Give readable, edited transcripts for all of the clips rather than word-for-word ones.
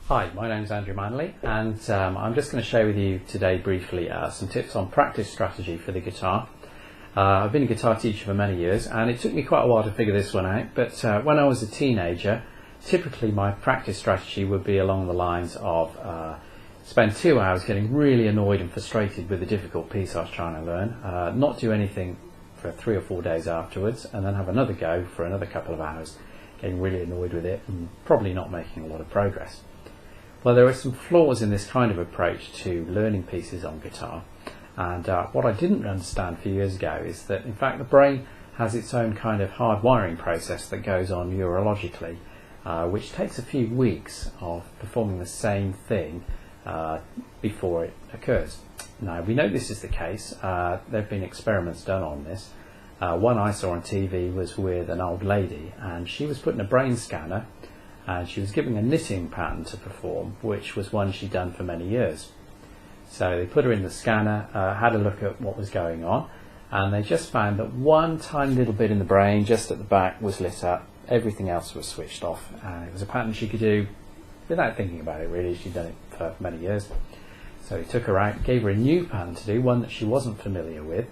Hi, my name is Andrew Manley, and I'm just going to share with you today briefly some tips on practice strategy for the guitar. I've been a guitar teacher for many years, and it took me quite a while to figure this one out, but when I was a teenager, typically my practice strategy would be along the lines of spend 2 hours getting really annoyed and frustrated with the difficult piece I was trying to learn, not do anything for 3 or 4 days afterwards, and then have another go for another couple of hours, getting really annoyed with it and probably not making a lot of progress. Well, there are some flaws in this kind of approach to learning pieces on guitar, and what I didn't understand a few years ago is that in fact the brain has its own kind of hardwiring process that goes on neurologically, which takes a few weeks of performing the same thing before it occurs. Now, we know this is the case. There have been experiments done on this. One I saw on TV was with an old lady, and she was put in a brain scanner and she was given a knitting pattern to perform, which was one she'd done for many years. So they put her in the scanner, had a look at what was going on, and they just found that one tiny little bit in the brain just at the back was lit up, everything else was switched off, and it was a pattern she could do without thinking about it really. She'd done it for many years. So he took her out, gave her a new pattern to do, one that she wasn't familiar with,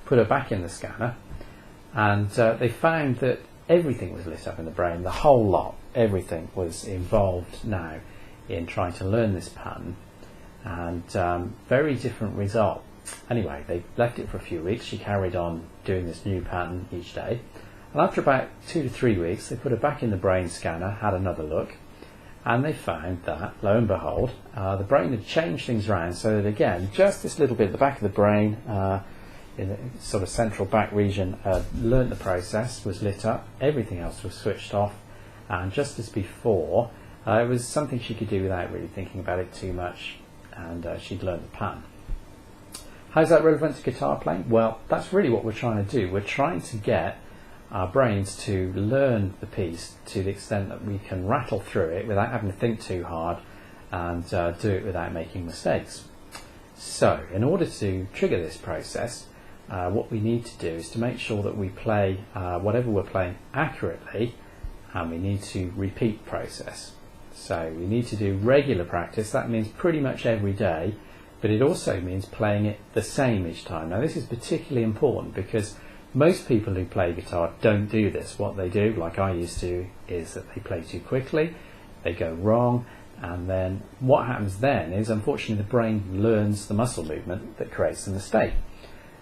put her back in the scanner, and they found that everything was lit up in the brain, the whole lot, everything was involved now in trying to learn this pattern, and very different result. Anyway, they left it for a few weeks. She carried on doing this new pattern each day, and after about 2 to 3 weeks they put her back in the brain scanner, had another look, and they found that, lo and behold, the brain had changed things around so that again, just this little bit at the back of the brain, in the sort of central back region, learnt the process, was lit up, everything else was switched off, and just as before, it was something she could do without really thinking about it too much, and she'd learnt the pattern. How's that relevant to guitar playing? Well, that's really what we're trying to do. We're trying to get our brains to learn the piece to the extent that we can rattle through it without having to think too hard, and do it without making mistakes. So, in order to trigger this process, what we need to do is to make sure that we play whatever we're playing accurately, and we need to repeat the process. So we need to do regular practice. That means pretty much every day, but it also means playing it the same each time. Now this is particularly important because most people who play guitar don't do this. What they do, like I used to, is that they play too quickly, they go wrong, and then what happens then is unfortunately the brain learns the muscle movement that creates the mistake.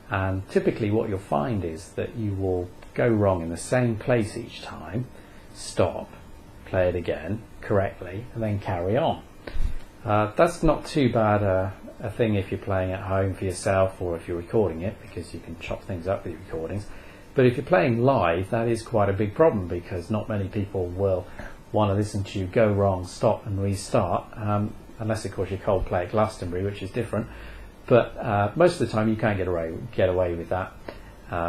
And typically what you'll find is that you will go wrong in the same place each time, stop, play it again correctly, and then carry on. That's not too bad a thing if you're playing at home for yourself or if you're recording it, because you can chop things up with your recordings. But if you're playing live, that is quite a big problem, because not many people will want to listen to you go wrong, stop and restart, unless of course you Coldplay at Glastonbury, which is different. But most of the time you can't get away with that,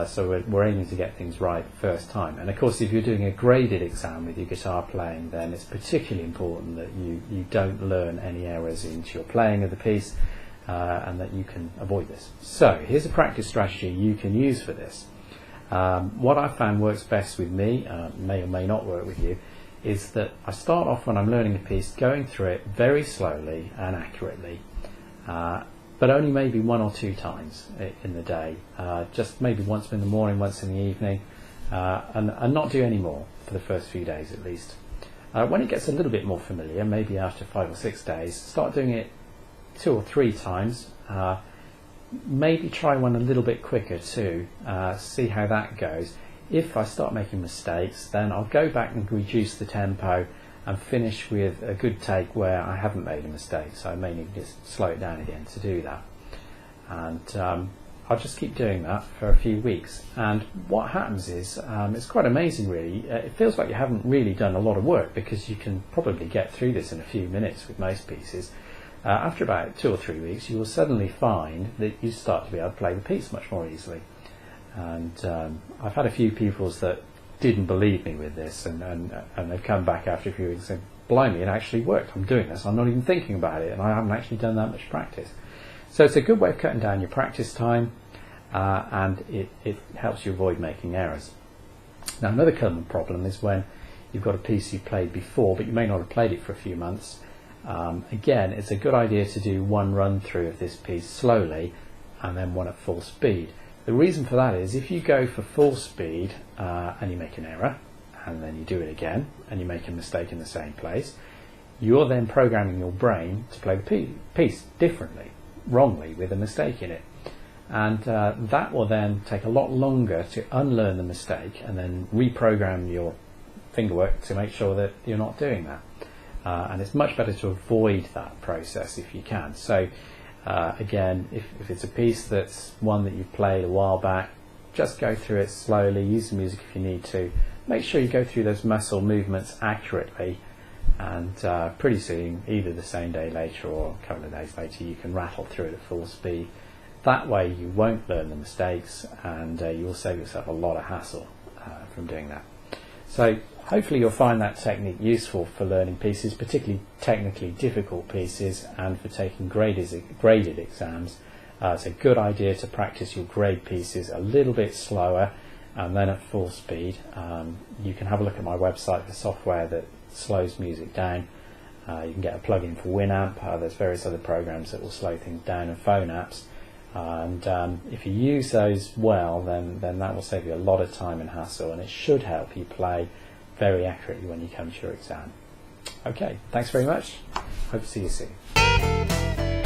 so we're aiming to get things right first time. And of course if you're doing a graded exam with your guitar playing, then it's particularly important that you don't learn any errors into your playing of the piece, and that you can avoid this. So here's a practice strategy you can use for this. What I found works best with me, may or may not work with you, is that I start off when I'm learning a piece going through it very slowly and accurately, but only maybe 1 or 2 times in the day, just maybe once in the morning, once in the evening, and not do any more for the first few days at least. When it gets a little bit more familiar, maybe after 5 or 6 days, start doing it 2 or 3 times, maybe try one a little bit quicker too, see how that goes. If I start making mistakes, then I'll go back and reduce the tempo and finish with a good take where I haven't made a mistake, so I may need to just slow it down again to do that. And I'll just keep doing that for a few weeks, and what happens is it's quite amazing really. It feels like you haven't really done a lot of work, because you can probably get through this in a few minutes with most pieces. After about 2 or 3 weeks you will suddenly find that you start to be able to play the piece much more easily. And I've had a few pupils that didn't believe me with this, and they've come back after a few weeks and said, blimey, it actually worked, I'm doing this, I'm not even thinking about it, and I haven't actually done that much practice. So it's a good way of cutting down your practice time, and it helps you avoid making errors. Now another common problem is when you've got a piece you've played before, but you may not have played it for a few months. Again, it's a good idea to do one run through of this piece slowly and then one at full speed. The reason for that is if you go for full speed and you make an error, and then you do it again and you make a mistake in the same place, you're then programming your brain to play the piece differently, wrongly, with a mistake in it. And that will then take a lot longer to unlearn the mistake and then reprogram your fingerwork to make sure that you're not doing that. And it's much better to avoid that process if you can. So again, if it's a piece that's one that you've played a while back, just go through it slowly, use the music if you need to. Make sure you go through those muscle movements accurately, and pretty soon, either the same day later or a couple of days later, you can rattle through it at full speed. That way you won't learn the mistakes, and you'll save yourself a lot of hassle from doing that. So hopefully you'll find that technique useful for learning pieces, particularly technically difficult pieces, and for taking graded exams. It's a good idea to practice your grade pieces a little bit slower and then at full speed. You can have a look at my website for software that slows music down. You can get a plugin for Winamp. There's various other programs that will slow things down, and phone apps. And if you use those well, then that will save you a lot of time and hassle, and it should help you play very accurately when you come to your exam. Okay, thanks very much. Hope to see you soon.